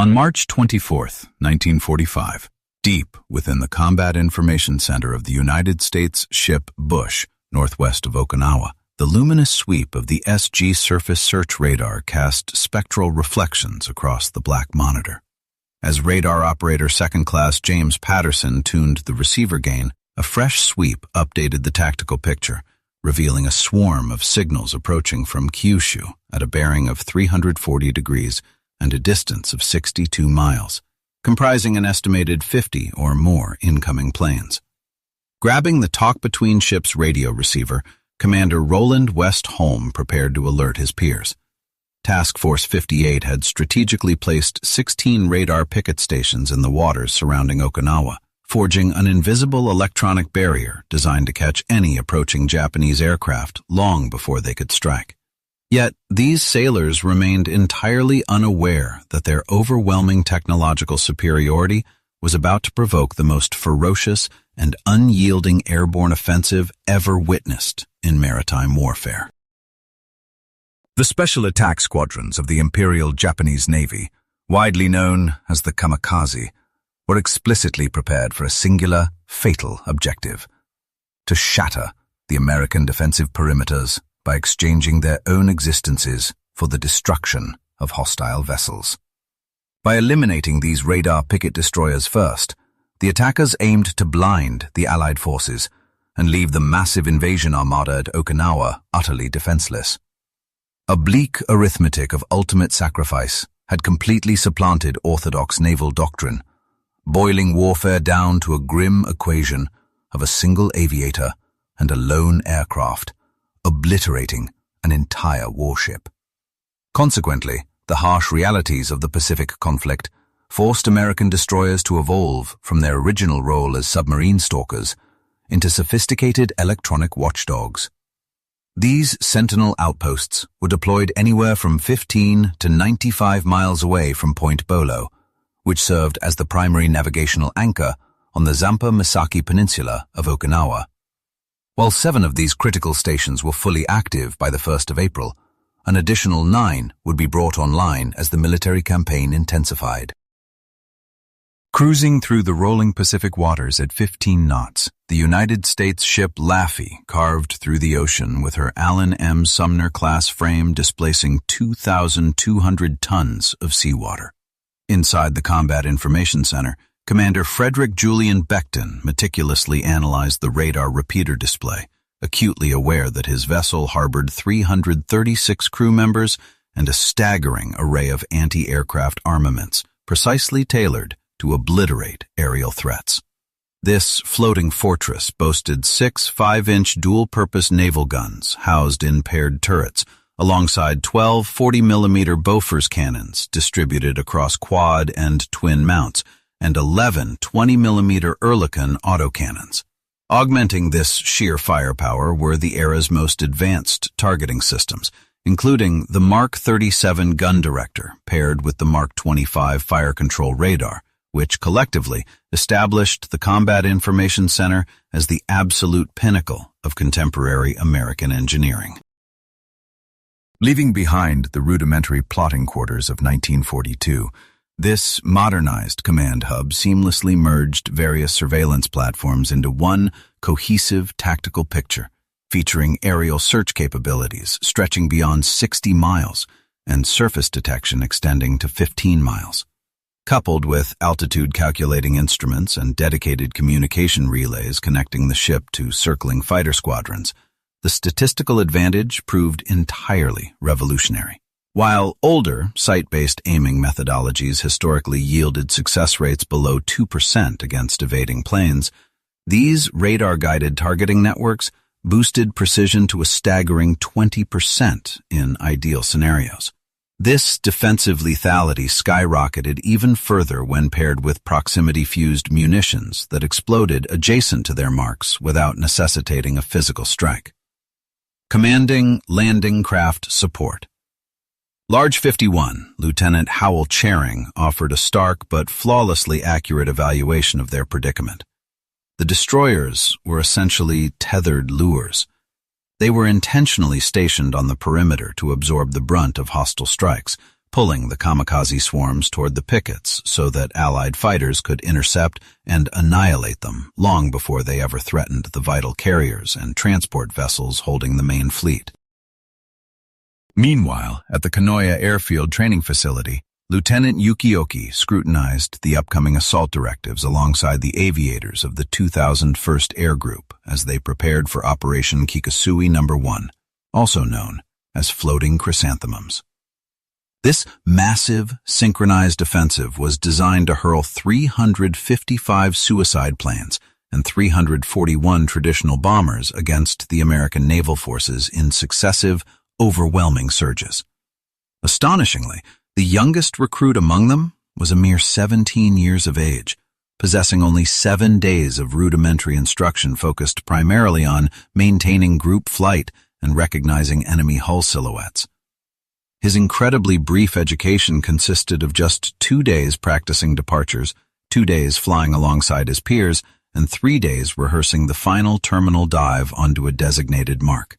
On March 24, 1945, deep within the Combat Information Center of the United States ship Bush, northwest of Okinawa, the luminous sweep of the SG surface search radar cast spectral reflections across the black monitor. As radar operator second class James Patterson tuned the receiver gain, a fresh sweep updated the tactical picture, revealing a swarm of signals approaching from Kyushu at a bearing of 340 degrees and a distance of 62 miles, comprising an estimated 50 or more incoming planes. Grabbing the talk-between-ships radio receiver, Commander Roland West Holm prepared to alert his peers. Task Force 58 had strategically placed 16 radar picket stations in the waters surrounding Okinawa, forging an invisible electronic barrier designed to catch any approaching Japanese aircraft long before they could strike. Yet, these sailors remained entirely unaware that their overwhelming technological superiority was about to provoke the most ferocious and unyielding airborne offensive ever witnessed in maritime warfare. The Special Attack Squadrons of the Imperial Japanese Navy, widely known as the Kamikaze, were explicitly prepared for a singular, fatal objective: to shatter the American defensive perimeters by exchanging their own existences for the destruction of hostile vessels. By eliminating these radar picket destroyers first, the attackers aimed to blind the Allied forces and leave the massive invasion armada at Okinawa utterly defenseless. A bleak arithmetic of ultimate sacrifice had completely supplanted orthodox naval doctrine, boiling warfare down to a grim equation of a single aviator and a lone aircraft, obliterating an entire warship. Consequently, the harsh realities of the Pacific conflict forced American destroyers to evolve from their original role as submarine stalkers into sophisticated electronic watchdogs. These sentinel outposts were deployed anywhere from 15 to 95 miles away from Point Bolo, which served as the primary navigational anchor on the Zampa Misaki Peninsula of Okinawa. While 7 of these critical stations were fully active by the 1st of April, an additional 9 would be brought online as the military campaign intensified. Cruising through the rolling Pacific waters at 15 knots, the United States ship Laffey carved through the ocean with her Allen M. Sumner-class frame displacing 2,200 tons of seawater. Inside the Combat Information Center, Commander Frederick Julian Beckton meticulously analyzed the radar repeater display, acutely aware that his vessel harbored 336 crew members and a staggering array of anti-aircraft armaments, precisely tailored to obliterate aerial threats. This floating fortress boasted 6 5-inch dual-purpose naval guns housed in paired turrets, alongside 12 40mm Bofors cannons distributed across quad and twin mounts, and 11 20mm Oerlikon autocannons. Augmenting this sheer firepower were the era's most advanced targeting systems, including the Mark 37 gun director paired with the Mark 25 fire control radar, which collectively established the Combat Information Center as the absolute pinnacle of contemporary American engineering. Leaving behind the rudimentary plotting quarters of 1942, this modernized command hub seamlessly merged various surveillance platforms into one cohesive tactical picture, featuring aerial search capabilities stretching beyond 60 miles and surface detection extending to 15 miles. Coupled with altitude calculating instruments and dedicated communication relays connecting the ship to circling fighter squadrons, the statistical advantage proved entirely revolutionary. While older, sight-based aiming methodologies historically yielded success rates below 2% against evading planes, these radar-guided targeting networks boosted precision to a staggering 20% in ideal scenarios. This defensive lethality skyrocketed even further when paired with proximity-fused munitions that exploded adjacent to their marks without necessitating a physical strike. Commanding Landing Craft Support. Large 51, Lieutenant Howell Charing, offered a stark but flawlessly accurate evaluation of their predicament. The destroyers were essentially tethered lures. They were intentionally stationed on the perimeter to absorb the brunt of hostile strikes, pulling the kamikaze swarms toward the pickets so that Allied fighters could intercept and annihilate them long before they ever threatened the vital carriers and transport vessels holding the main fleet. Meanwhile, at the Kanoya Airfield Training Facility, Lieutenant Yukioki scrutinized the upcoming assault directives alongside the aviators of the 2001st Air Group as they prepared for Operation Kikusui No. 1, also known as Floating Chrysanthemums. This massive, synchronized offensive was designed to hurl 355 suicide planes and 341 traditional bombers against the American naval forces in successive, overwhelming surges. Astonishingly, the youngest recruit among them was a mere 17 years of age, possessing only 7 days of rudimentary instruction focused primarily on maintaining group flight and recognizing enemy hull silhouettes. His incredibly brief education consisted of just 2 days practicing departures, 2 days flying alongside his peers, and 3 days rehearsing the final terminal dive onto a designated mark.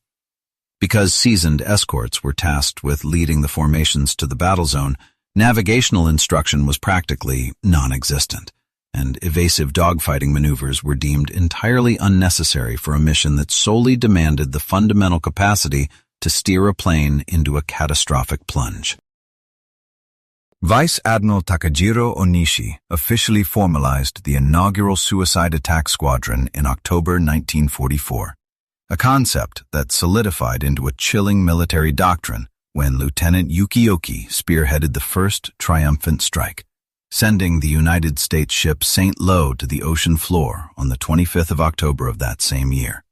Because seasoned escorts were tasked with leading the formations to the battle zone, navigational instruction was practically non-existent, and evasive dogfighting maneuvers were deemed entirely unnecessary for a mission that solely demanded the fundamental capacity to steer a plane into a catastrophic plunge. Vice Admiral Takajiro Onishi officially formalized the inaugural Suicide Attack Squadron in October 1944, a concept that solidified into a chilling military doctrine when Lieutenant Yukioki spearheaded the first triumphant strike, sending the United States ship St. Lo to the ocean floor on the 25th of October of that same year.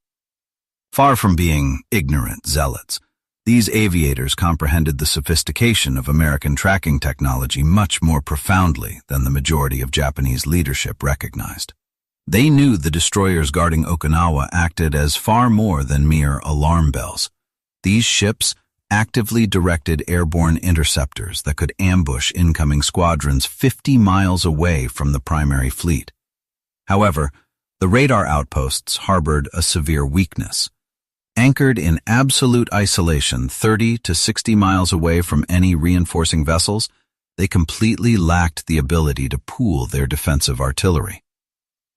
Far from being ignorant zealots, these aviators comprehended the sophistication of American tracking technology much more profoundly than the majority of Japanese leadership recognized. They knew the destroyers guarding Okinawa acted as far more than mere alarm bells. These ships actively directed airborne interceptors that could ambush incoming squadrons 50 miles away from the primary fleet. However, the radar outposts harbored a severe weakness. Anchored in absolute isolation 30 to 60 miles away from any reinforcing vessels, they completely lacked the ability to pool their defensive artillery.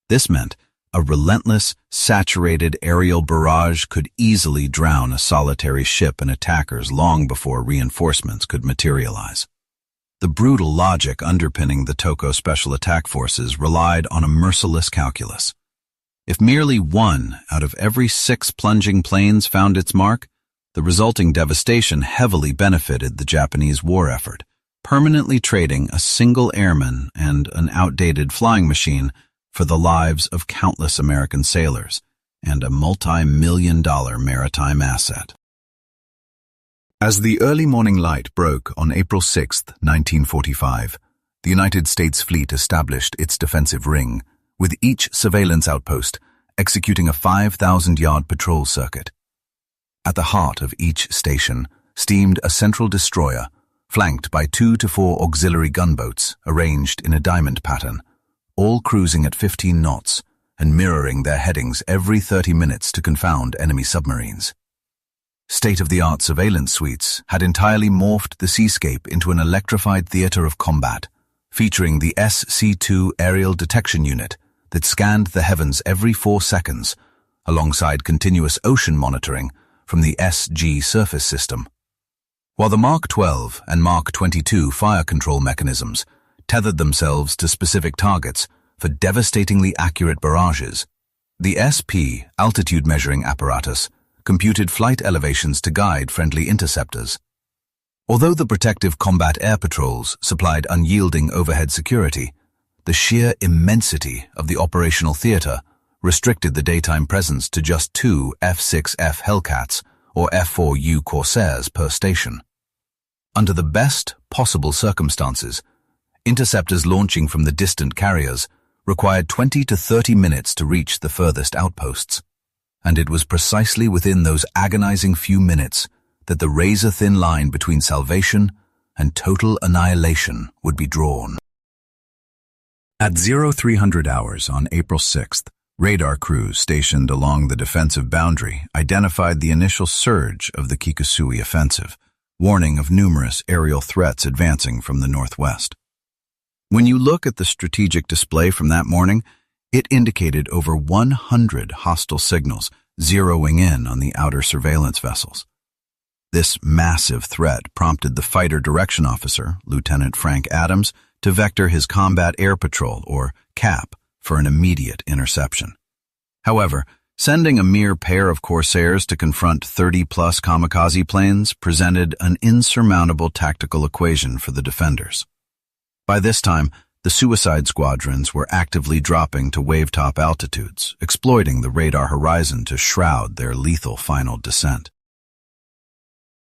This meant a relentless, saturated aerial barrage could easily drown a solitary ship and attackers long before reinforcements could materialize. The brutal logic underpinning the Toko Special Attack Forces relied on a merciless calculus. If merely 1 out of every 6 plunging planes found its mark, the resulting devastation heavily benefited the Japanese war effort, permanently trading a single airman and an outdated flying machine for the lives of countless American sailors and a multi-million-dollar maritime asset. As the early morning light broke on April 6, 1945, the United States fleet established its defensive ring, with each surveillance outpost executing a 5,000-yard patrol circuit. At the heart of each station steamed a central destroyer, flanked by 2 to 4 auxiliary gunboats arranged in a diamond pattern, all cruising at 15 knots and mirroring their headings every 30 minutes to confound enemy submarines. State-of-the-art surveillance suites had entirely morphed the seascape into an electrified theater of combat, featuring the SC-2 aerial detection unit that scanned the heavens every 4 seconds, alongside continuous ocean monitoring from the SG surface system. While the Mark 12 and Mark 22 fire control mechanisms tethered themselves to specific targets for devastatingly accurate barrages, the SP altitude measuring apparatus computed flight elevations to guide friendly interceptors. Although the protective combat air patrols supplied unyielding overhead security, the sheer immensity of the operational theater restricted the daytime presence to just 2 F-6F Hellcats or F-4U Corsairs per station. Under the best possible circumstances, interceptors launching from the distant carriers required 20 to 30 minutes to reach the furthest outposts, and it was precisely within those agonizing few minutes that the razor-thin line between salvation and total annihilation would be drawn. At 0300 hours on April 6th, radar crews stationed along the defensive boundary identified the initial surge of the Kikusui offensive, warning of numerous aerial threats advancing from the northwest. When you look at the strategic display from that morning, it indicated over 100 hostile signals zeroing in on the outer surveillance vessels. This massive threat prompted the Fighter Direction Officer, Lieutenant Frank Adams, to vector his Combat Air Patrol, or CAP, for an immediate interception. However, sending a mere pair of Corsairs to confront 30-plus kamikaze planes presented an insurmountable tactical equation for the defenders. By this time, the suicide squadrons were actively dropping to wave-top altitudes, exploiting the radar horizon to shroud their lethal final descent.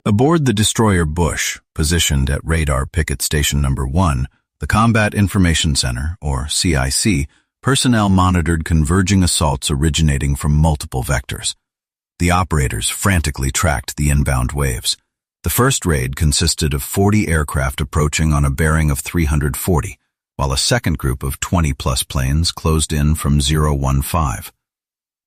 Aboard the destroyer Bush, positioned at Radar Picket Station Number 1, the Combat Information Center, or CIC, personnel monitored converging assaults originating from multiple vectors. The operators frantically tracked the inbound waves. The first raid consisted of 40 aircraft approaching on a bearing of 340, while a second group of 20-plus planes closed in from 015.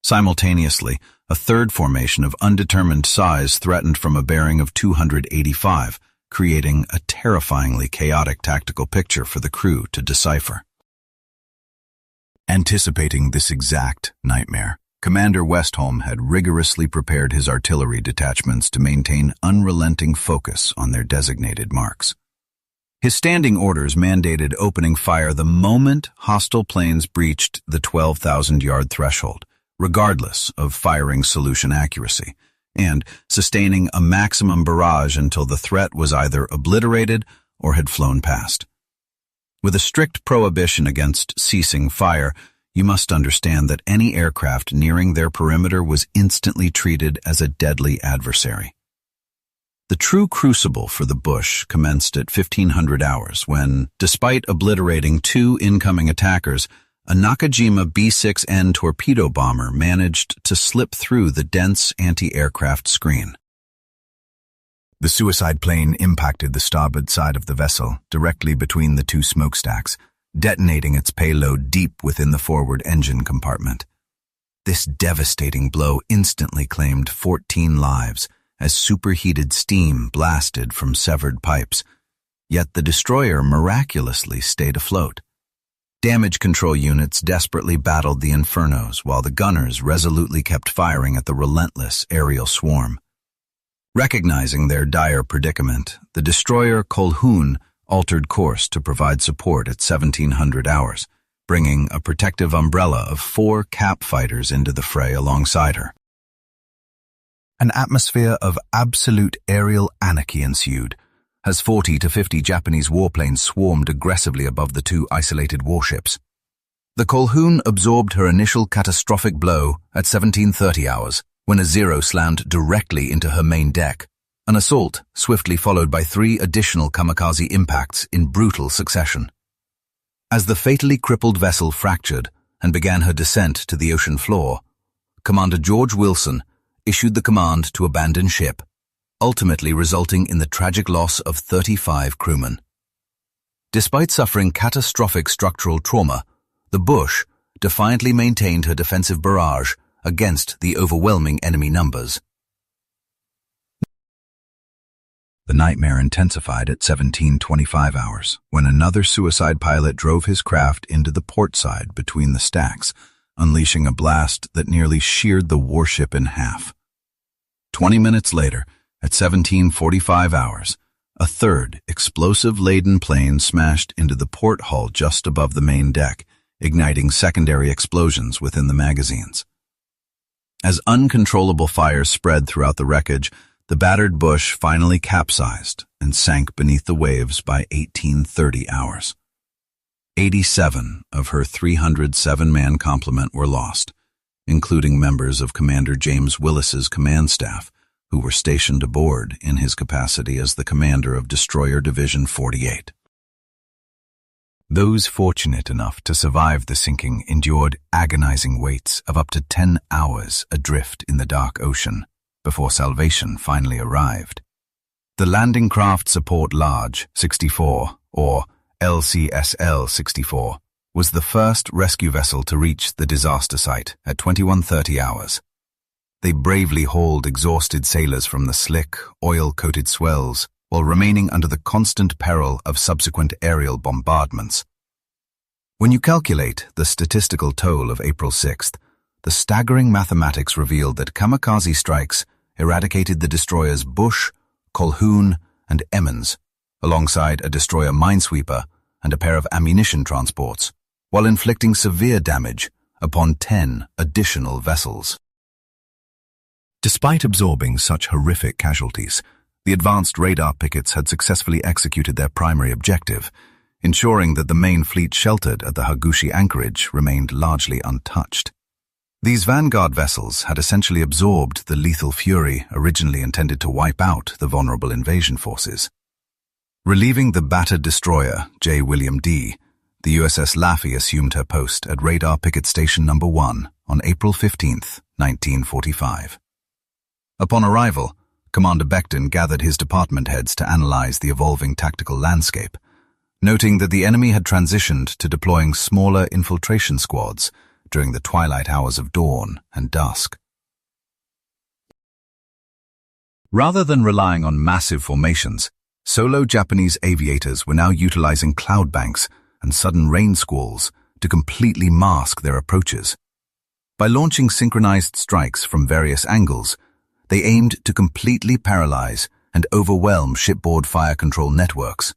Simultaneously, a third formation of undetermined size threatened from a bearing of 285, creating a terrifyingly chaotic tactical picture for the crew to decipher. Anticipating this exact nightmare, Commander Westholm had rigorously prepared his artillery detachments to maintain unrelenting focus on their designated marks. His standing orders mandated opening fire the moment hostile planes breached the 12,000-yard threshold, regardless of firing solution accuracy, and sustaining a maximum barrage until the threat was either obliterated or had flown past. With a strict prohibition against ceasing fire, you must understand that any aircraft nearing their perimeter was instantly treated as a deadly adversary. The true crucible for the Bush commenced at 1500 hours when, despite obliterating 2 incoming attackers, a Nakajima B-6N torpedo bomber managed to slip through the dense anti-aircraft screen. The suicide plane impacted the starboard side of the vessel, directly between the 2 smokestacks, detonating its payload deep within the forward engine compartment. This devastating blow instantly claimed 14 lives as superheated steam blasted from severed pipes, yet the destroyer miraculously stayed afloat. Damage control units desperately battled the infernos while the gunners resolutely kept firing at the relentless aerial swarm. Recognizing their dire predicament, the destroyer Kolhoun altered course to provide support at 1700 hours, bringing a protective umbrella of 4 CAP fighters into the fray alongside her. An atmosphere of absolute aerial anarchy ensued, as 40 to 50 Japanese warplanes swarmed aggressively above the 2 isolated warships. The Kolhoun absorbed her initial catastrophic blow at 1730 hours, when a Zero slammed directly into her main deck, an assault swiftly followed by 3 additional kamikaze impacts in brutal succession. As the fatally crippled vessel fractured and began her descent to the ocean floor, Commander George Wilson issued the command to abandon ship, ultimately resulting in the tragic loss of 35 crewmen. Despite suffering catastrophic structural trauma, the Bush defiantly maintained her defensive barrage against the overwhelming enemy numbers. The nightmare intensified at 1725 hours, when another suicide pilot drove his craft into the port side between the stacks, unleashing a blast that nearly sheared the warship in half. 20 minutes later, at 1745 hours, a third explosive-laden plane smashed into the port hull just above the main deck, igniting secondary explosions within the magazines. As uncontrollable fires spread throughout the wreckage, the battered Bush finally capsized and sank beneath the waves by 1830 hours. 87 of her 307-man complement were lost, including members of Commander James Willis's command staff, who were stationed aboard in his capacity as the commander of Destroyer Division 48. Those fortunate enough to survive the sinking endured agonizing waits of up to 10 hours adrift in the dark ocean before salvation finally arrived. The Landing Craft Support Large 64, or LCSL 64, was the first rescue vessel to reach the disaster site at 2130 hours. They bravely hauled exhausted sailors from the slick, oil-coated swells while remaining under the constant peril of subsequent aerial bombardments. When you calculate the statistical toll of April 6th, the staggering mathematics revealed that kamikaze strikes eradicated the destroyers Bush, Colquhoun, and Emmons, alongside a destroyer minesweeper and a pair of ammunition transports, while inflicting severe damage upon 10 additional vessels. Despite absorbing such horrific casualties, the advanced radar pickets had successfully executed their primary objective, ensuring that the main fleet sheltered at the Hagushi anchorage remained largely untouched. These vanguard vessels had essentially absorbed the lethal fury originally intended to wipe out the vulnerable invasion forces. Relieving the battered destroyer, J. William D., the USS Laffey assumed her post at Radar Picket Station No. 1 on April 15, 1945. Upon arrival, Commander Becton gathered his department heads to analyze the evolving tactical landscape, noting that the enemy had transitioned to deploying smaller infiltration squads during the twilight hours of dawn and dusk. Rather than relying on massive formations, solo Japanese aviators were now utilizing cloud banks and sudden rain squalls to completely mask their approaches. By launching synchronized strikes from various angles, they aimed to completely paralyze and overwhelm shipboard fire control networks.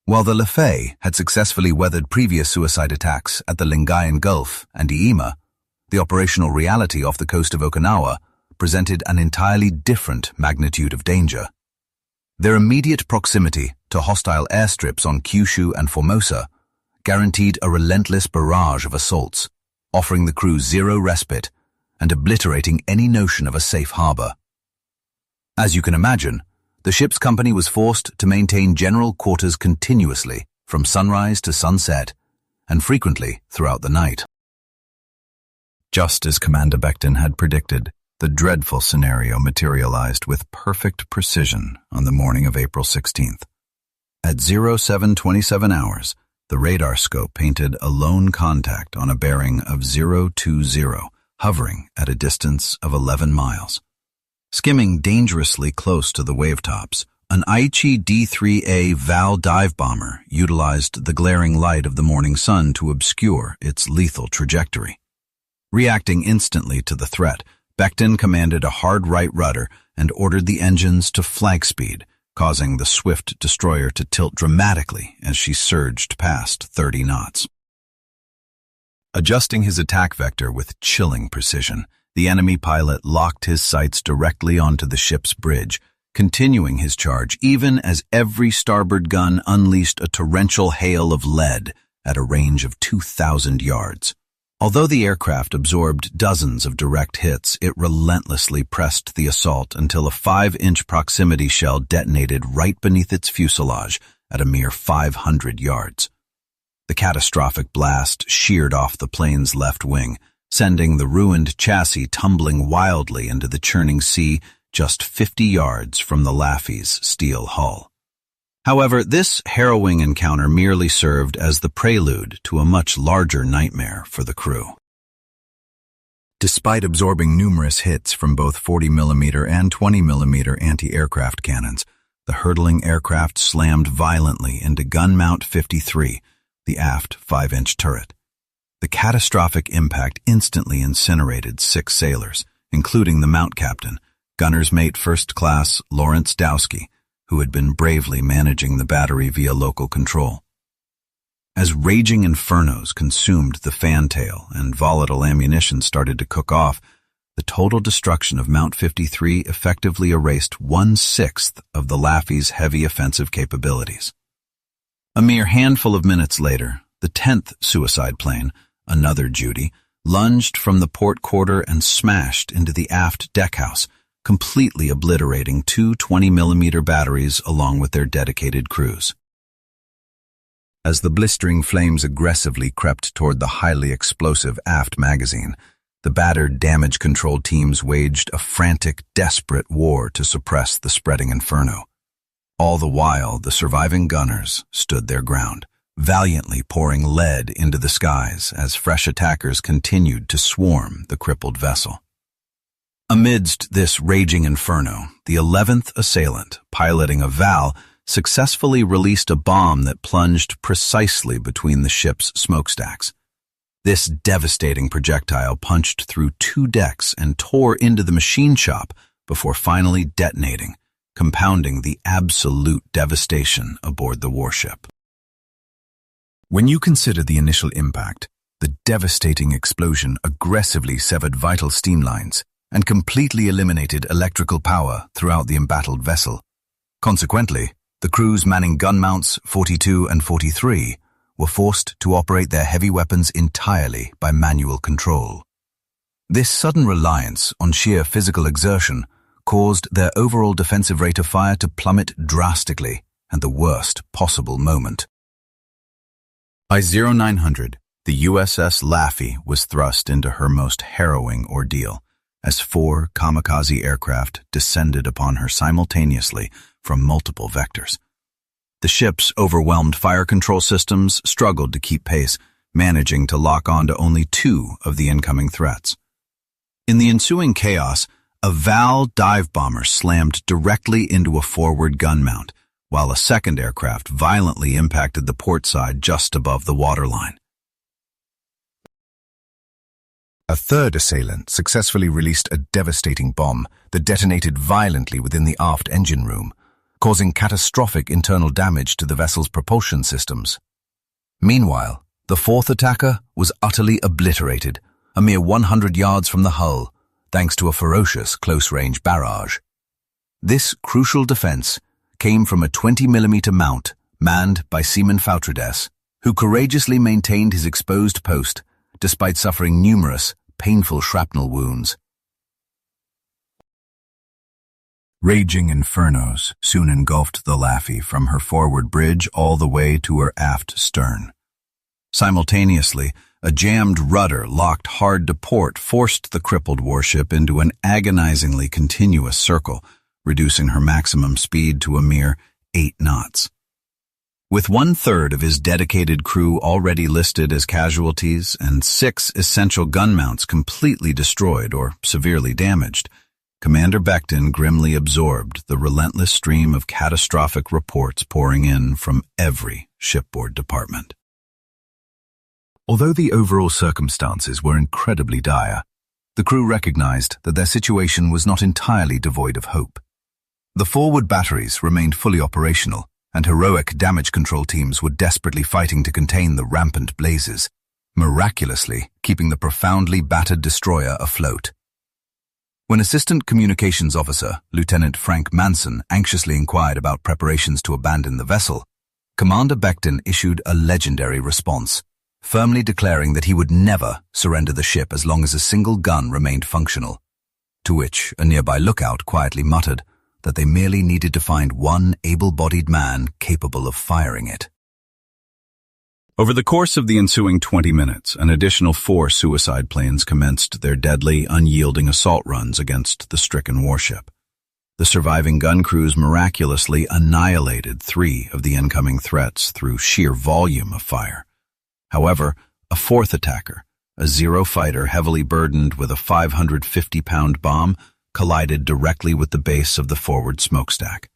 While the Laffey had successfully weathered previous suicide attacks at the Lingayen Gulf and Iima, the operational reality off the coast of Okinawa presented an entirely different magnitude of danger. Their immediate proximity to hostile airstrips on Kyushu and Formosa guaranteed a relentless barrage of assaults, offering the crew zero respite and obliterating any notion of a safe harbor. As you can imagine, the ship's company was forced to maintain general quarters continuously from sunrise to sunset, and frequently throughout the night. Just as Commander Becton had predicted, the dreadful scenario materialized with perfect precision on the morning of April 16th. At 0727 hours, the radar scope painted a lone contact on a bearing of 020, hovering at a distance of 11 miles. Skimming dangerously close to the wavetops, an Aichi D-3A Val dive bomber utilized the glaring light of the morning sun to obscure its lethal trajectory. Reacting instantly to the threat, Becton commanded a hard right rudder and ordered the engines to flank speed, causing the swift destroyer to tilt dramatically as she surged past 30 knots. Adjusting his attack vector with chilling precision, the enemy pilot locked his sights directly onto the ship's bridge, continuing his charge even as every starboard gun unleashed a torrential hail of lead at a range of 2,000 yards. Although the aircraft absorbed dozens of direct hits, it relentlessly pressed the assault until a 5-inch proximity shell detonated right beneath its fuselage at a mere 500 yards. The catastrophic blast sheared off the plane's left wing, sending the ruined chassis tumbling wildly into the churning sea just 50 yards from the Laffey's steel hull. However, this harrowing encounter merely served as the prelude to a much larger nightmare for the crew. Despite absorbing numerous hits from both 40mm and 20mm anti-aircraft cannons, the hurtling aircraft slammed violently into gun mount 53, the aft 5-inch turret. The catastrophic impact instantly incinerated 6 sailors, including the mount captain, gunner's mate First Class Lawrence Dowski, who had been bravely managing the battery via local control. As raging infernos consumed the fantail and volatile ammunition started to cook off, the total destruction of Mount 53 effectively erased 1/6 of the Laffey's heavy offensive capabilities. A mere handful of minutes later, the 10th suicide plane, another Judy, lunged from the port quarter and smashed into the aft deckhouse, completely obliterating 2 20mm batteries along with their dedicated crews. As the blistering flames aggressively crept toward the highly explosive aft magazine, the battered damage control teams waged a frantic, desperate war to suppress the spreading inferno. All the while, the surviving gunners stood their ground, valiantly pouring lead into the skies as fresh attackers continued to swarm the crippled vessel. Amidst this raging inferno, the 11th assailant, piloting a Val, successfully released a bomb that plunged precisely between the ship's smokestacks. This devastating projectile punched through 2 decks and tore into the machine shop before finally detonating, compounding the absolute devastation aboard the warship. When you consider the initial impact, the devastating explosion aggressively severed vital steam lines and completely eliminated electrical power throughout the embattled vessel. Consequently, the crews manning gun mounts 42 and 43 were forced to operate their heavy weapons entirely by manual control. This sudden reliance on sheer physical exertion caused their overall defensive rate of fire to plummet drastically at the worst possible moment. By 0900, the USS Laffey was thrust into her most harrowing ordeal as 4 kamikaze aircraft descended upon her simultaneously from multiple vectors. The ship's overwhelmed fire control systems struggled to keep pace, managing to lock on to only 2 of the incoming threats. In the ensuing chaos, a Val dive bomber slammed directly into a forward gun mount, while a second aircraft violently impacted the port side just above the waterline. A third assailant successfully released a devastating bomb that detonated violently within the aft engine room, causing catastrophic internal damage to the vessel's propulsion systems. Meanwhile, the fourth attacker was utterly obliterated, a mere 100 yards from the hull, thanks to a ferocious close-range barrage. This crucial defense came from a 20mm mount manned by Seaman Foutrides, who courageously maintained his exposed post despite suffering numerous, painful shrapnel wounds. Raging infernos soon engulfed the Laffey from her forward bridge all the way to her aft stern. Simultaneously, a jammed rudder locked hard to port forced the crippled warship into an agonizingly continuous circle, reducing her maximum speed to a mere 8 knots. With 1/3 of his dedicated crew already listed as casualties and 6 essential gun mounts completely destroyed or severely damaged, Commander Becton grimly absorbed the relentless stream of catastrophic reports pouring in from every shipboard department. Although the overall circumstances were incredibly dire, the crew recognized that their situation was not entirely devoid of hope. The forward batteries remained fully operational, and heroic damage control teams were desperately fighting to contain the rampant blazes, miraculously keeping the profoundly battered destroyer afloat. When Assistant Communications Officer Lieutenant Frank Manson anxiously inquired about preparations to abandon the vessel, Commander Becton issued a legendary response, firmly declaring that he would never surrender the ship as long as a single gun remained functional, to which a nearby lookout quietly muttered that they merely needed to find one able-bodied man capable of firing it. Over the course of the ensuing 20 minutes, an additional 4 suicide planes commenced their deadly, unyielding assault runs against the stricken warship. The surviving gun crews miraculously annihilated 3 of the incoming threats through sheer volume of fire. However, a 4th attacker, a Zero fighter heavily burdened with a 550-pound bomb, collided directly with the base of the forward smokestack.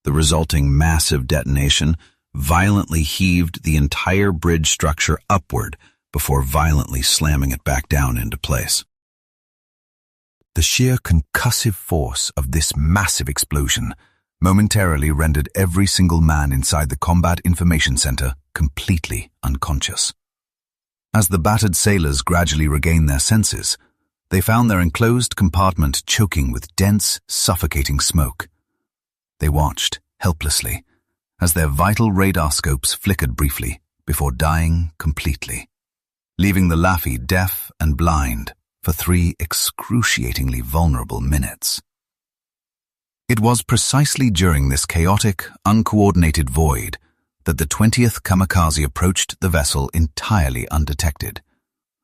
The resulting massive detonation violently heaved the entire bridge structure upward before violently slamming it back down into place. The sheer concussive force of this massive explosion momentarily rendered every single man inside the Combat Information Center completely unconscious. As the battered sailors gradually regained their senses, they found their enclosed compartment choking with dense, suffocating smoke. They watched, helplessly, as their vital radar scopes flickered briefly before dying completely, leaving the Laffey deaf and blind for 3 excruciatingly vulnerable minutes. It was precisely during this chaotic, uncoordinated void that the 20th Kamikaze approached the vessel entirely undetected,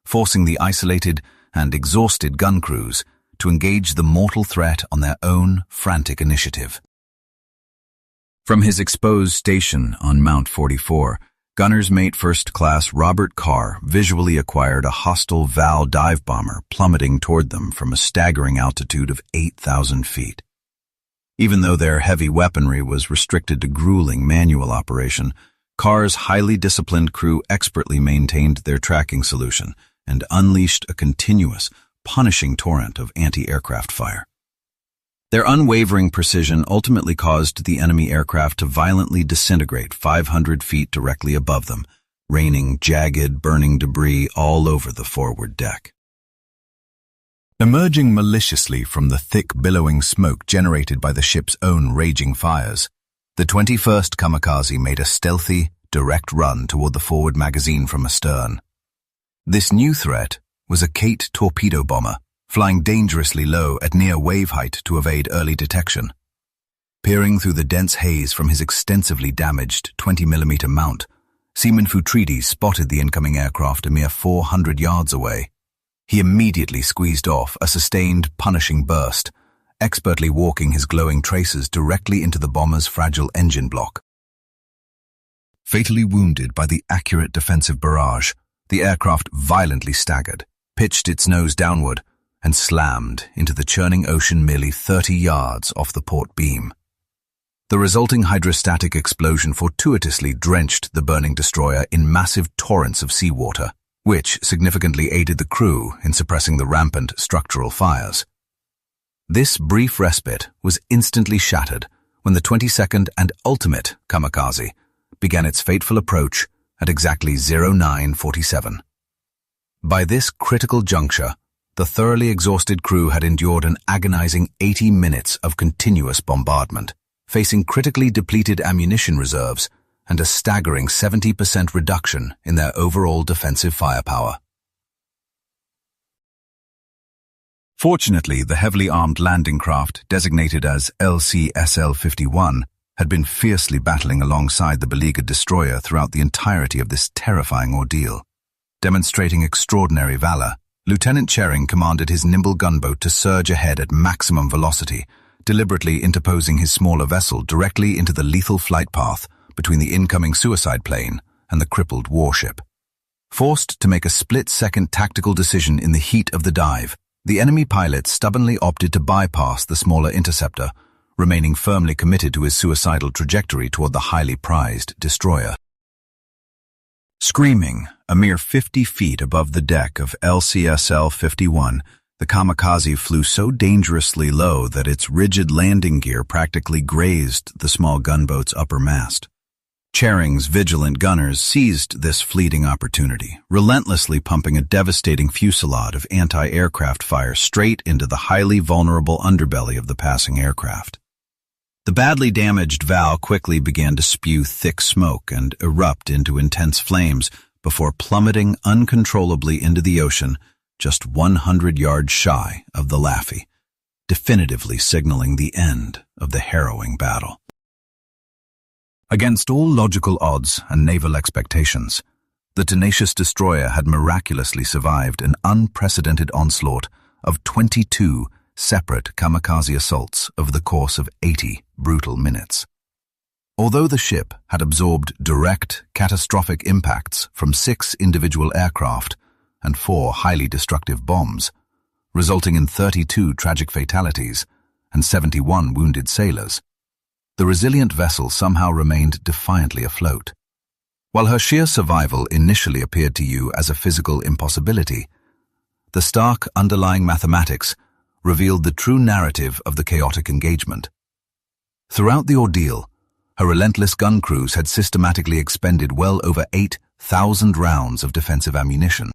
forcing the isolated and exhausted gun crews to engage the mortal threat on their own frantic initiative. From his exposed station on Mount 44, Gunner's Mate First Class Robert Carr visually acquired a hostile Val dive bomber plummeting toward them from a staggering altitude of 8,000 feet. Even though their heavy weaponry was restricted to grueling manual operation, Carr's highly disciplined crew expertly maintained their tracking solution and unleashed a continuous, punishing torrent of anti-aircraft fire. Their unwavering precision ultimately caused the enemy aircraft to violently disintegrate 500 feet directly above them, raining jagged, burning debris all over the forward deck. Emerging maliciously from the thick, billowing smoke generated by the ship's own raging fires, the 21st Kamikaze made a stealthy, direct run toward the forward magazine from astern. This new threat was a Kate torpedo bomber, flying dangerously low at near wave height to evade early detection. Peering through the dense haze from his extensively damaged 20mm mount, Seaman Futridi spotted the incoming aircraft a mere 400 yards away. He immediately squeezed off a sustained, punishing burst, expertly walking his glowing tracers directly into the bomber's fragile engine block. Fatally wounded by the accurate defensive barrage, the aircraft violently staggered, pitched its nose downward, and slammed into the churning ocean merely 30 yards off the port beam. The resulting hydrostatic explosion fortuitously drenched the burning destroyer in massive torrents of seawater, which significantly aided the crew in suppressing the rampant structural fires. This brief respite was instantly shattered when the 22nd and ultimate Kamikaze began its fateful approach at exactly 0947. By this critical juncture, the thoroughly exhausted crew had endured an agonizing 80 minutes of continuous bombardment, facing critically depleted ammunition reserves and a staggering 70% reduction in their overall defensive firepower. Fortunately, the heavily armed landing craft, designated as LCSL-51, had been fiercely battling alongside the beleaguered destroyer throughout the entirety of this terrifying ordeal. Demonstrating extraordinary valor, Lieutenant Chering commanded his nimble gunboat to surge ahead at maximum velocity, deliberately interposing his smaller vessel directly into the lethal flight path between the incoming suicide plane and the crippled warship. Forced to make a split-second tactical decision in the heat of the dive, the enemy pilot stubbornly opted to bypass the smaller interceptor, remaining firmly committed to his suicidal trajectory toward the highly prized destroyer. Screaming, a mere 50 feet above the deck of LCSL-51, the Kamikaze flew so dangerously low that its rigid landing gear practically grazed the small gunboat's upper mast. Chering's vigilant gunners seized this fleeting opportunity, relentlessly pumping a devastating fusillade of anti-aircraft fire straight into the highly vulnerable underbelly of the passing aircraft. The badly damaged Val quickly began to spew thick smoke and erupt into intense flames before plummeting uncontrollably into the ocean just 100 yards shy of the Laffy, definitively signaling the end of the harrowing battle. Against all logical odds and naval expectations, the tenacious destroyer had miraculously survived an unprecedented onslaught of 22 separate kamikaze assaults over the course of 80 brutal minutes. Although the ship had absorbed direct, catastrophic impacts from 6 individual aircraft and 4 highly destructive bombs, resulting in 32 tragic fatalities and 71 wounded sailors, the resilient vessel somehow remained defiantly afloat. While her sheer survival initially appeared to you as a physical impossibility, the stark underlying mathematics revealed the true narrative of the chaotic engagement. Throughout the ordeal, her relentless gun crews had systematically expended well over 8,000 rounds of defensive ammunition.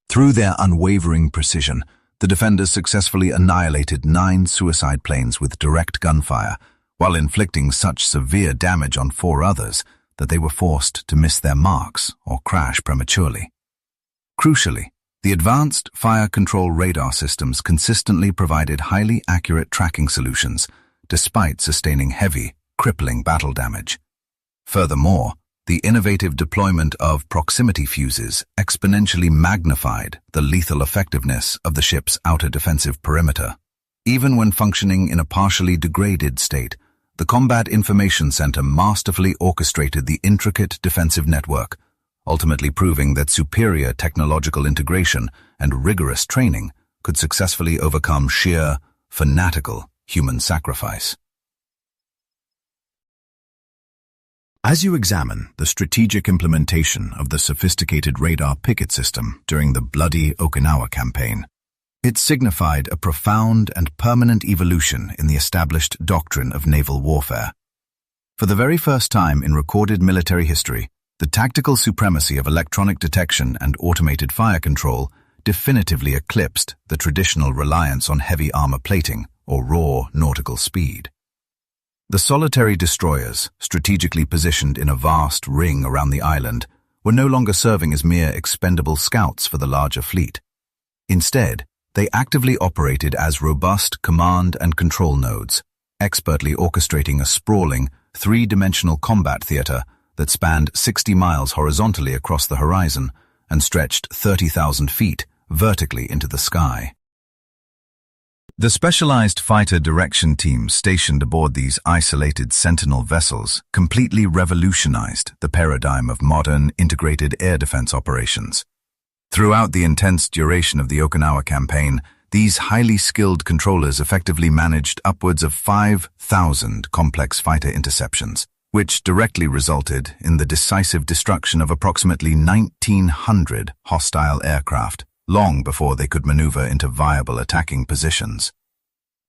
Through their unwavering precision, the defenders successfully annihilated 9 suicide planes with direct gunfire, while inflicting such severe damage on 4 others that they were forced to miss their marks or crash prematurely. Crucially, the advanced fire control radar systems consistently provided highly accurate tracking solutions, despite sustaining heavy, crippling battle damage. Furthermore, the innovative deployment of proximity fuses exponentially magnified the lethal effectiveness of the ship's outer defensive perimeter. Even when functioning in a partially degraded state, the Combat Information Center masterfully orchestrated the intricate defensive network, ultimately proving that superior technological integration and rigorous training could successfully overcome sheer, fanatical human sacrifice. As you examine the strategic implementation of the sophisticated radar picket system during the bloody Okinawa campaign, it signified a profound and permanent evolution in the established doctrine of naval warfare. For the very first time in recorded military history, the tactical supremacy of electronic detection and automated fire control definitively eclipsed the traditional reliance on heavy armor plating or raw nautical speed. The solitary destroyers, strategically positioned in a vast ring around the island, were no longer serving as mere expendable scouts for the larger fleet. Instead, they actively operated as robust command and control nodes, expertly orchestrating a sprawling, three-dimensional combat theater that spanned 60 miles horizontally across the horizon and stretched 30,000 feet vertically into the sky. The specialized fighter direction teams stationed aboard these isolated Sentinel vessels completely revolutionized the paradigm of modern integrated air defense operations. Throughout the intense duration of the Okinawa campaign, these highly skilled controllers effectively managed upwards of 5,000 complex fighter interceptions, which directly resulted in the decisive destruction of approximately 1,900 hostile aircraft, long before they could maneuver into viable attacking positions.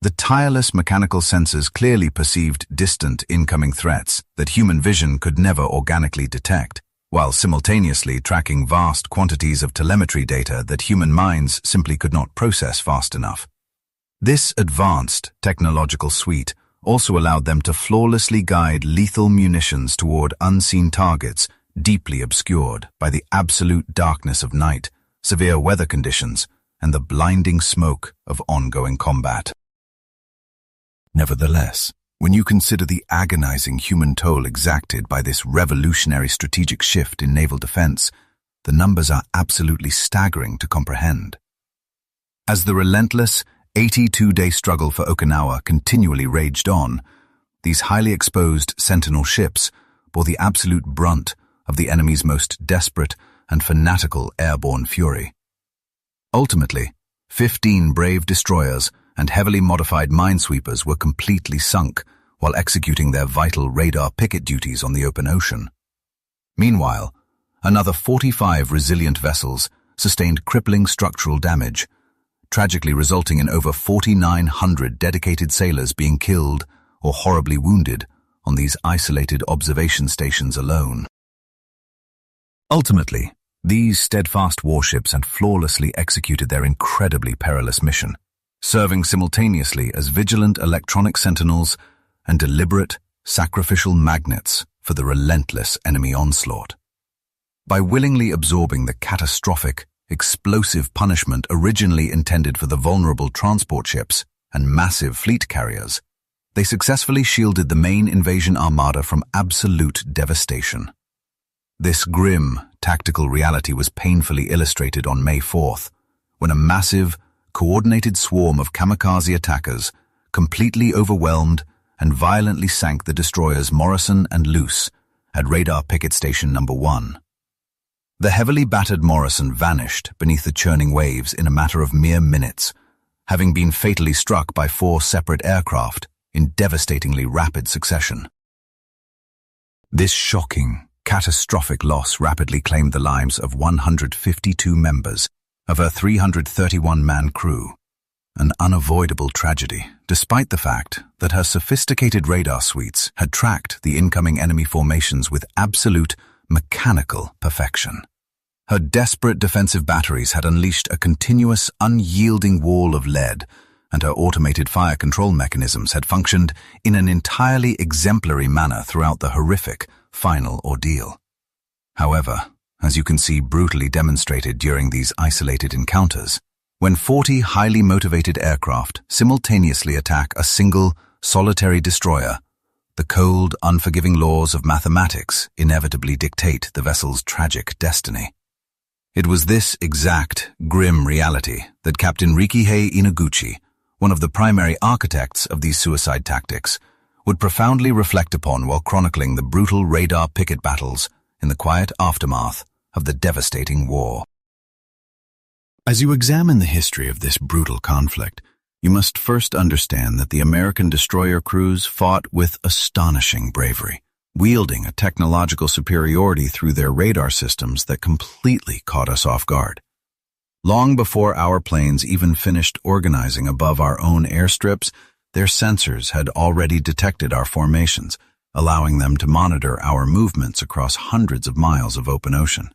The tireless mechanical sensors clearly perceived distant incoming threats that human vision could never organically detect, while simultaneously tracking vast quantities of telemetry data that human minds simply could not process fast enough. This advanced technological suite also allowed them to flawlessly guide lethal munitions toward unseen targets deeply obscured by the absolute darkness of night, severe weather conditions, and the blinding smoke of ongoing combat. Nevertheless, when you consider the agonizing human toll exacted by this revolutionary strategic shift in naval defense, the numbers are absolutely staggering to comprehend. As the relentless 82-day struggle for Okinawa continually raged on, these highly exposed Sentinel ships bore the absolute brunt of the enemy's most desperate and fanatical airborne fury. Ultimately, 15 brave destroyers and heavily modified minesweepers were completely sunk while executing their vital radar picket duties on the open ocean. Meanwhile, another 45 resilient vessels sustained crippling structural damage, tragically resulting in over 4,900 dedicated sailors being killed or horribly wounded on these isolated observation stations alone. Ultimately, these steadfast warships had flawlessly executed their incredibly perilous mission, serving simultaneously as vigilant electronic sentinels and deliberate, sacrificial magnets for the relentless enemy onslaught. By willingly absorbing the catastrophic, explosive punishment originally intended for the vulnerable transport ships and massive fleet carriers, they successfully shielded the main invasion armada from absolute devastation. This grim, tactical reality was painfully illustrated on May 4th, when a massive, coordinated swarm of kamikaze attackers completely overwhelmed and violently sank the destroyers Morrison and Luce at Radar Picket Station No. 1. The heavily battered Morrison vanished beneath the churning waves in a matter of mere minutes, having been fatally struck by 4 separate aircraft in devastatingly rapid succession. This shocking, catastrophic loss rapidly claimed the lives of 152 members of her 331-man crew, an unavoidable tragedy, despite the fact that her sophisticated radar suites had tracked the incoming enemy formations with absolute mechanical perfection. Her desperate defensive batteries had unleashed a continuous, unyielding wall of lead, and her automated fire control mechanisms had functioned in an entirely exemplary manner throughout the horrific final ordeal. However, as you can see brutally demonstrated during these isolated encounters, when 40 highly motivated aircraft simultaneously attack a single, solitary destroyer, the cold, unforgiving laws of mathematics inevitably dictate the vessel's tragic destiny. It was this exact, grim reality that Captain Rikihei Inaguchi, one of the primary architects of these suicide tactics, would profoundly reflect upon while chronicling the brutal radar picket battles in the quiet aftermath of the devastating war. As you examine the history of this brutal conflict, you must first understand that the American destroyer crews fought with astonishing bravery, wielding a technological superiority through their radar systems that completely caught us off guard. Long before our planes even finished organizing above our own airstrips, their sensors had already detected our formations, allowing them to monitor our movements across hundreds of miles of open ocean.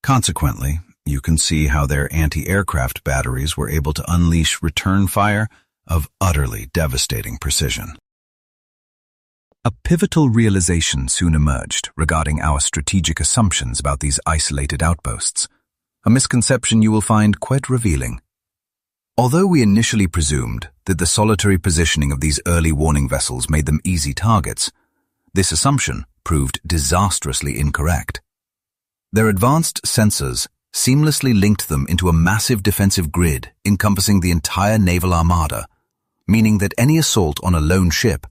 Consequently, you can see how their anti-aircraft batteries were able to unleash return fire of utterly devastating precision. A pivotal realization soon emerged regarding our strategic assumptions about these isolated outposts, a misconception you will find quite revealing. Although we initially presumed that the solitary positioning of these early warning vessels made them easy targets, this assumption proved disastrously incorrect. Their advanced sensors seamlessly linked them into a massive defensive grid encompassing the entire naval armada, meaning that any assault on a lone ship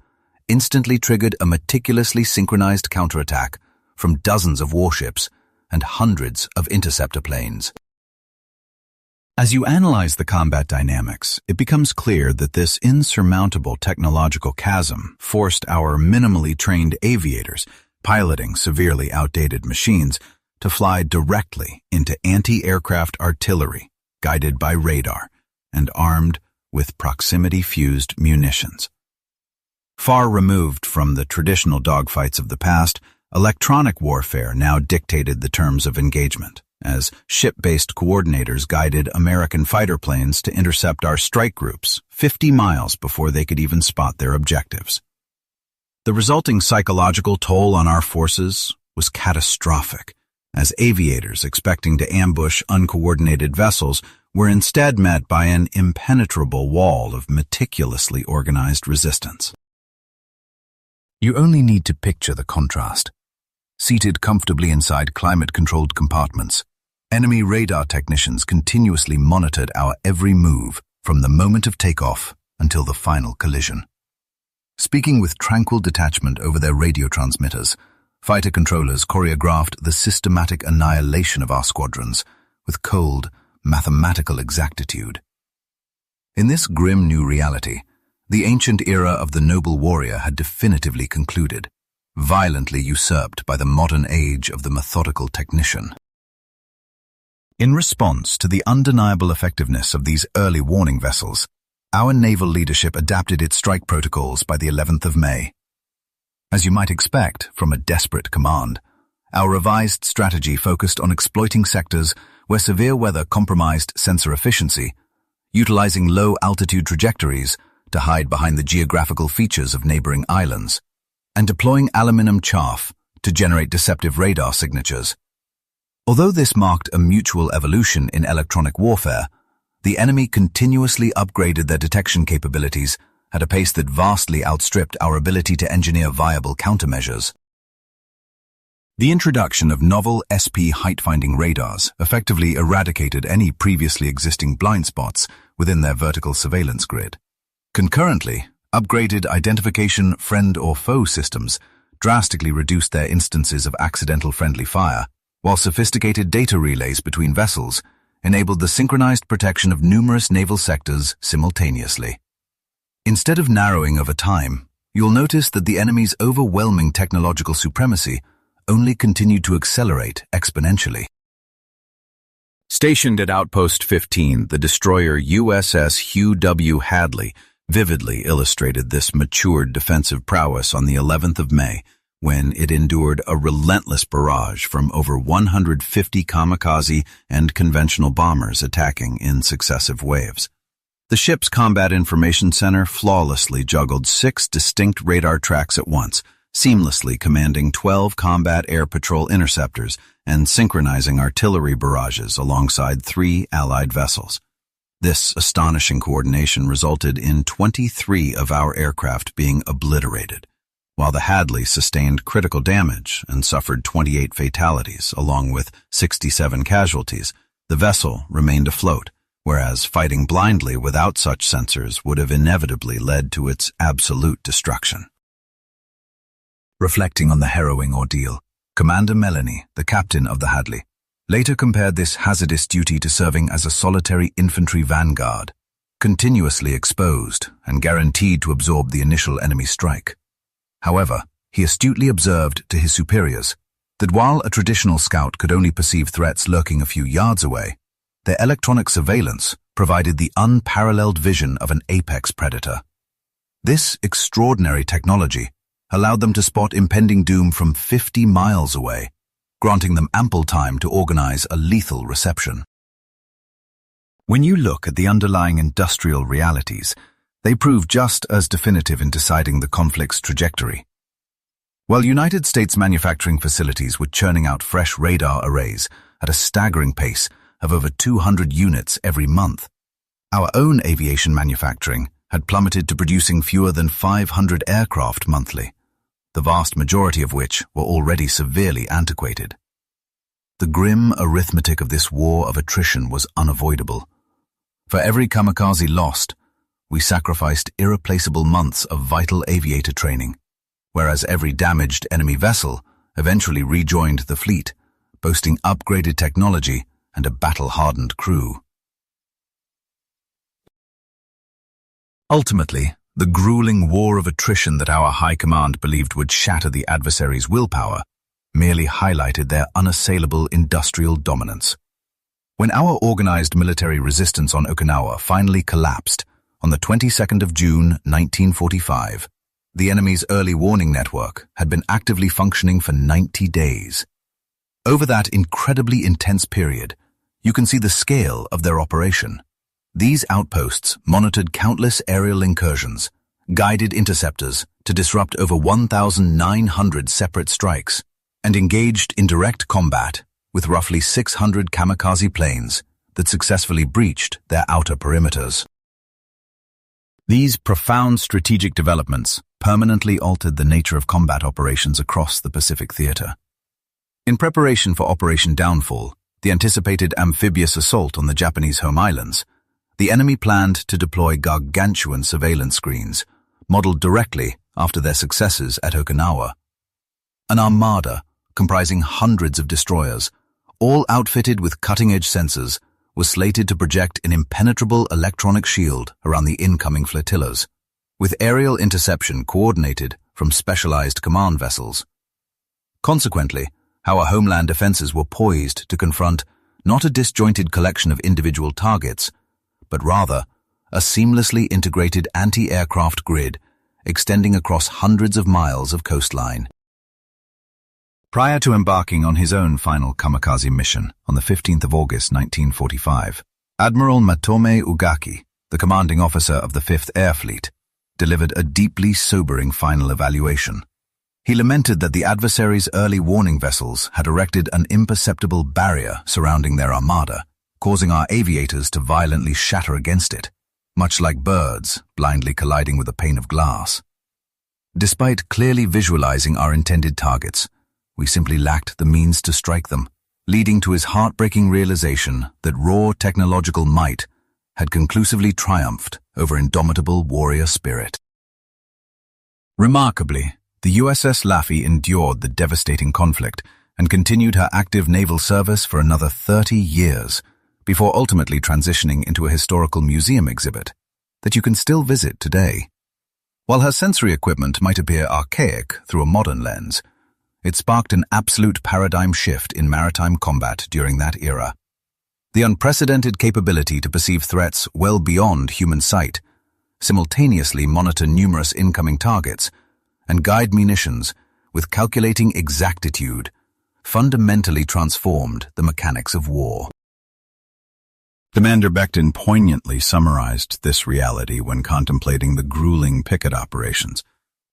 instantly triggered a meticulously synchronized counterattack from dozens of warships and hundreds of interceptor planes. As you analyze the combat dynamics, it becomes clear that this insurmountable technological chasm forced our minimally trained aviators, piloting severely outdated machines, to fly directly into anti-aircraft artillery, guided by radar, and armed with proximity-fused munitions. Far removed from the traditional dogfights of the past, electronic warfare now dictated the terms of engagement, as ship-based coordinators guided American fighter planes to intercept our strike groups 50 miles before they could even spot their objectives. The resulting psychological toll on our forces was catastrophic, as aviators expecting to ambush uncoordinated vessels were instead met by an impenetrable wall of meticulously organized resistance. You only need to picture the contrast. Seated comfortably inside climate-controlled compartments, enemy radar technicians continuously monitored our every move from the moment of takeoff until the final collision. Speaking with tranquil detachment over their radio transmitters, fighter controllers choreographed the systematic annihilation of our squadrons with cold, mathematical exactitude. In this grim new reality, the ancient era of the noble warrior had definitively concluded, violently usurped by the modern age of the methodical technician. In response to the undeniable effectiveness of these early warning vessels, our naval leadership adapted its strike protocols by the 11th of May. As you might expect from a desperate command, our revised strategy focused on exploiting sectors where severe weather compromised sensor efficiency, utilizing low-altitude trajectories to hide behind the geographical features of neighboring islands, and deploying aluminum chaff to generate deceptive radar signatures. Although this marked a mutual evolution in electronic warfare, the enemy continuously upgraded their detection capabilities at a pace that vastly outstripped our ability to engineer viable countermeasures. The introduction of novel SP height-finding radars effectively eradicated any previously existing blind spots within their vertical surveillance grid. Concurrently, upgraded identification friend or foe systems drastically reduced their instances of accidental friendly fire, while sophisticated data relays between vessels enabled the synchronized protection of numerous naval sectors simultaneously. Instead of narrowing over time, you'll notice that the enemy's overwhelming technological supremacy only continued to accelerate exponentially. Stationed at Outpost 15, the destroyer USS Hugh W. Hadley vividly illustrated this matured defensive prowess on the 11th of May, when it endured a relentless barrage from over 150 kamikaze and conventional bombers attacking in successive waves. The ship's Combat Information Center flawlessly juggled 6 distinct radar tracks at once, seamlessly commanding 12 combat air patrol interceptors and synchronizing artillery barrages alongside 3 Allied vessels. This astonishing coordination resulted in 23 of our aircraft being obliterated, while the Hadley sustained critical damage and suffered 28 fatalities along with 67 casualties. The vessel remained afloat, whereas fighting blindly without such sensors would have inevitably led to its absolute destruction. Reflecting on the harrowing ordeal, Commander Melanie, the captain of the Hadley, later compared this hazardous duty to serving as a solitary infantry vanguard, continuously exposed and guaranteed to absorb the initial enemy strike. However, he astutely observed to his superiors that while a traditional scout could only perceive threats lurking a few yards away, their electronic surveillance provided the unparalleled vision of an apex predator. This extraordinary technology allowed them to spot impending doom from 50 miles away, granting them ample time to organize a lethal reception. When you look at the underlying industrial realities, they prove just as definitive in deciding the conflict's trajectory. While United States manufacturing facilities were churning out fresh radar arrays at a staggering pace of over 200 units every month, our own aviation manufacturing had plummeted to producing fewer than 500 aircraft monthly, the vast majority of which were already severely antiquated. The grim arithmetic of this war of attrition was unavoidable. For every kamikaze lost, we sacrificed irreplaceable months of vital aviator training, whereas every damaged enemy vessel eventually rejoined the fleet, boasting upgraded technology and a battle-hardened crew. Ultimately, the grueling war of attrition that our high command believed would shatter the adversary's willpower merely highlighted their unassailable industrial dominance. When our organized military resistance on Okinawa finally collapsed on the 22nd of June 1945, the enemy's early warning network had been actively functioning for 90 days. Over that incredibly intense period, you can see the scale of their operation. These outposts monitored countless aerial incursions, guided interceptors to disrupt over 1,900 separate strikes, and engaged in direct combat with roughly 600 kamikaze planes that successfully breached their outer perimeters. These profound strategic developments permanently altered the nature of combat operations across the Pacific theater. In preparation for Operation Downfall, the anticipated amphibious assault on the Japanese home islands, the enemy planned to deploy gargantuan surveillance screens, modeled directly after their successes at Okinawa. An armada comprising hundreds of destroyers, all outfitted with cutting-edge sensors, was slated to project an impenetrable electronic shield around the incoming flotillas, with aerial interception coordinated from specialized command vessels. Consequently, our homeland defenses were poised to confront not a disjointed collection of individual targets, but rather a seamlessly integrated anti-aircraft grid extending across hundreds of miles of coastline. Prior to embarking on his own final kamikaze mission on the 15th of August 1945, Admiral Matome Ugaki, the commanding officer of the 5th Air Fleet, delivered a deeply sobering final evaluation. He lamented that the adversary's early warning vessels had erected an imperceptible barrier surrounding their armada, causing our aviators to violently shatter against it, much like birds blindly colliding with a pane of glass. Despite clearly visualizing our intended targets, we simply lacked the means to strike them, leading to his heartbreaking realization that raw technological might had conclusively triumphed over indomitable warrior spirit. Remarkably, the USS Laffey endured the devastating conflict and continued her active naval service for another 30 years, before ultimately transitioning into a historical museum exhibit that you can still visit today. While her sensory equipment might appear archaic through a modern lens, it sparked an absolute paradigm shift in maritime combat during that era. The unprecedented capability to perceive threats well beyond human sight, simultaneously monitor numerous incoming targets, and guide munitions with calculating exactitude, fundamentally transformed the mechanics of war. Commander Becton poignantly summarized this reality when contemplating the grueling picket operations,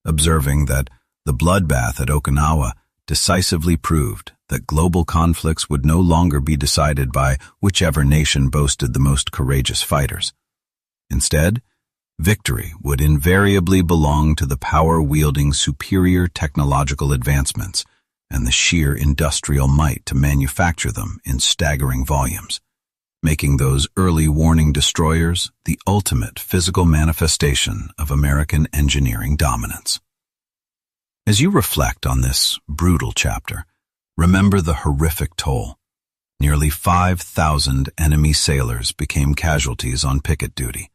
observing that the bloodbath at Okinawa decisively proved that global conflicts would no longer be decided by whichever nation boasted the most courageous fighters. Instead, victory would invariably belong to the power-wielding superior technological advancements and the sheer industrial might to manufacture them in staggering volumes, making those early warning destroyers the ultimate physical manifestation of American engineering dominance. As you reflect on this brutal chapter, remember the horrific toll. Nearly 5,000 enemy sailors became casualties on picket duty,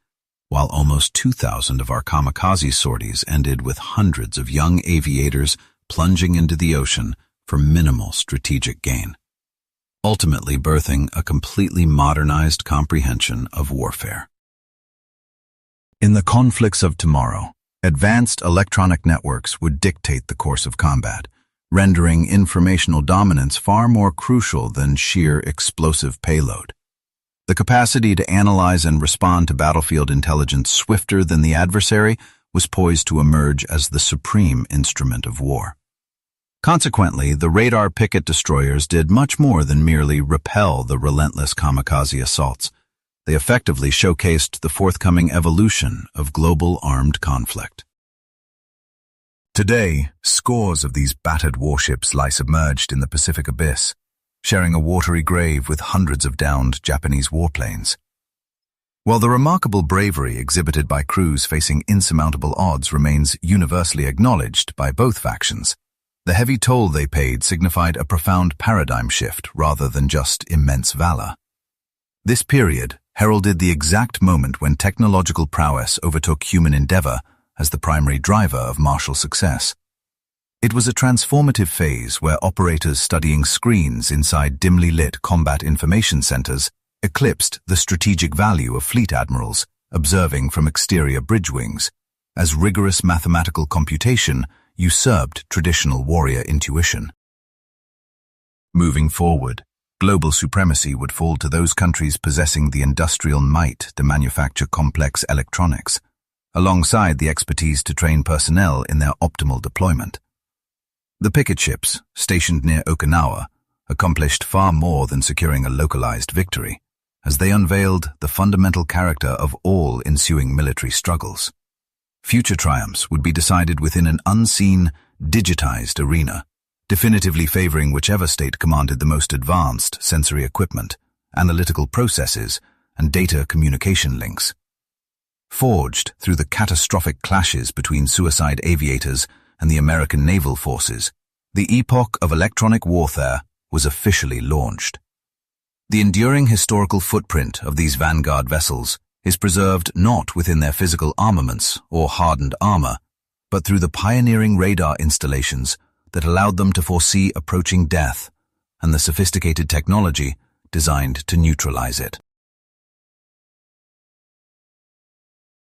while almost 2,000 of our kamikaze sorties ended with hundreds of young aviators plunging into the ocean for minimal strategic gain, ultimately birthing a completely modernized comprehension of warfare. In the conflicts of tomorrow, advanced electronic networks would dictate the course of combat, rendering informational dominance far more crucial than sheer explosive payload. The capacity to analyze and respond to battlefield intelligence swifter than the adversary was poised to emerge as the supreme instrument of war. Consequently, the radar picket destroyers did much more than merely repel the relentless kamikaze assaults. They effectively showcased the forthcoming evolution of global armed conflict. Today, scores of these battered warships lie submerged in the Pacific abyss, sharing a watery grave with hundreds of downed Japanese warplanes. While the remarkable bravery exhibited by crews facing insurmountable odds remains universally acknowledged by both factions, the heavy toll they paid signified a profound paradigm shift rather than just immense valor. This period heralded the exact moment when technological prowess overtook human endeavor as the primary driver of martial success. It was a transformative phase where operators studying screens inside dimly lit combat information centers eclipsed the strategic value of fleet admirals observing from exterior bridge wings, as rigorous mathematical computation usurped traditional warrior intuition. Moving forward, global supremacy would fall to those countries possessing the industrial might to manufacture complex electronics, alongside the expertise to train personnel in their optimal deployment. The picket ships, stationed near Okinawa, accomplished far more than securing a localized victory, as they unveiled the fundamental character of all ensuing military struggles. Future triumphs would be decided within an unseen, digitized arena, definitively favoring whichever state commanded the most advanced sensory equipment, analytical processes, and data communication links. Forged through the catastrophic clashes between suicide aviators and the American naval forces, the epoch of electronic warfare was officially launched. The enduring historical footprint of these vanguard vessels is preserved not within their physical armaments or hardened armor, but through the pioneering radar installations that allowed them to foresee approaching death and the sophisticated technology designed to neutralize it.